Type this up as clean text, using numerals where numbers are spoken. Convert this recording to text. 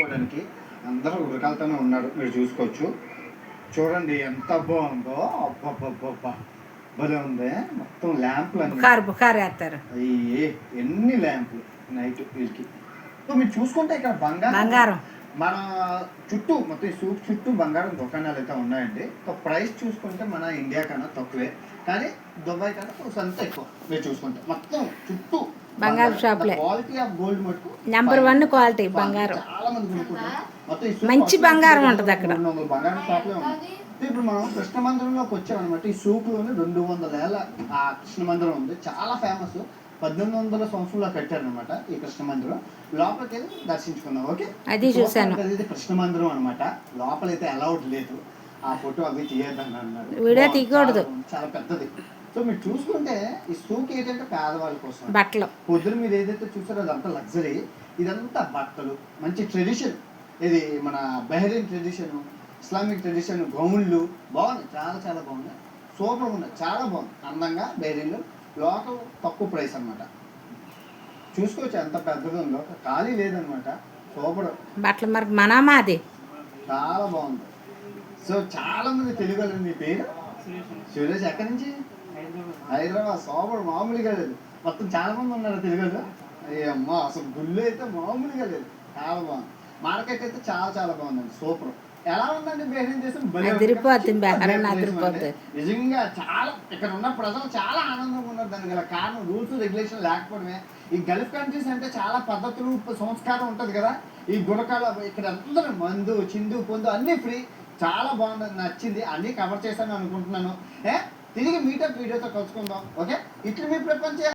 తీసుకోవడానికి. అందరూ ఉరకాలతోనే ఉన్నారు, మీరు చూసుకోవచ్చు. చూడండి ఎంత బాగుందో, అబ్బబ్బబ్బబ్బా భలే ఉంది. మొత్తం ల్యాంపులు అన్ని బుఖారు వేస్తారు. అయ్యి ఎన్ని ల్యాంపులు నైట్ వీళ్ళకి. సో మీరు చూసుకుంటే ఇక్కడ బంగారం మన చుట్టూ మొత్తం సూప్ చుట్టూ బంగారం దుకాణాలు అయితే ఉన్నాయండి. సో ప్రైస్ చూసుకుంటే మన ఇండియా కన్నా తక్కువే, కానీ దుబాయ్ కన్నా కొంత ఎక్కువ. మీరు చూసుకుంటే మొత్తం చుట్టూ బంగారం షాప్లే. క్వాలిటీ ఆఫ్ గోల్డ్ మటుకు నెంబర్ 1 క్వాలిటీ బంగారం. చాలా మంది కొనుక్కుంటారు. మొత్తం మంచి బంగారం ఉంటుంది అక్కడ. బంగారం షాప్లే ఉంది. ఇప్పుడు మనం కృష్ణ మందిరంలోకి వచ్చామన్నమాట. ఈ సూక్లోని 200 ఏళ్ళ ఆ కృష్ణ మందిరం ఉంది, చాలా ఫేమస్. 1800 సంవత్సరంలో కట్టారనమాట ఈ కృష్ణ మందిరం. లోపలికి వెళ్ళి దర్శించుకున్నాం. ఓకే, అది చూసాను. ఇది కృష్ణ మందిరం అనమాట. లోపలైతే అలౌడ్ లేదు, ఆ ఫోటో అవి తీయద్దని అన్నారు. వీడియో తీయకూడదు, చాలా పెద్దది. సో మీరు చూసుకుంటే ఈ సూక్ ఏంటంటే పేదవాళ్ళ కోసం బట్టలు. పొద్దున మీరు ఏదైతే చూసారో అదంతా లగ్జరీ, ఇదంతా బట్టలు, మంచి ట్రెడిషన్. ఇది మన బహ్రెయిన్ ట్రెడిషన్, ఇస్లామిక్ ట్రెడిషన్, గౌన్లు బాగున్నాయి, చాలా చాలా బాగున్నాయి, సూపర్గా ఉన్నాయి, చాలా బాగుంది, అందంగా. బహ్రెయిన్లో లోకల్ తక్కువ ప్రైస్ అనమాట. చూసుకోవచ్చు ఎంత పెద్దగా ఉందో, ఖాళీ లేదనమాట. సూపర్ బట్టలు మరి మనమాది చాలా బాగుంది. సో చాలా మంది తెలుగు వాళ్ళు. మీ పేరు సురేష్, ఎక్కడి నుంచి? హైదరాబాద్. సూపర్, మామూలుగా లేదు. మొత్తం చాలా మంది ఉన్నారు తెలుగులో. అయ్యమ్మా అసలు గుళ్ళు అయితే మామూలుగా లేదు, చాలా బాగుంది. మార్కెట్ అయితే చాలా చాలా బాగుందండి, సూపర్. ఎలా ఉందండి బహ్రెయిన్ దేశం? నిజంగా చాలా ఇక్కడ ఉన్న ప్రజలు చాలా ఆనందంగా ఉన్నారు. దానికి గల కారణం రూల్స్ రెగ్యులేషన్ లేకపోవడమే. ఈ గల్ఫ్ కంట్రీస్ అంటే చాలా పద్ధతులు సంస్కారం ఉంటుంది కదా. ఈ గుణకాలు ఇక్కడ అందరూ మందు చిందు పొందు అన్నీ ఫ్రీ. చాలా బాగుంది, నచ్చింది, అన్నీ కవర్ చేశాను అనుకుంటున్నాను. తిరిగి మీటప్ వీడియోతో కలుసుకుందాం. ఓకే, ఇట్లు మీ ప్రపంచం.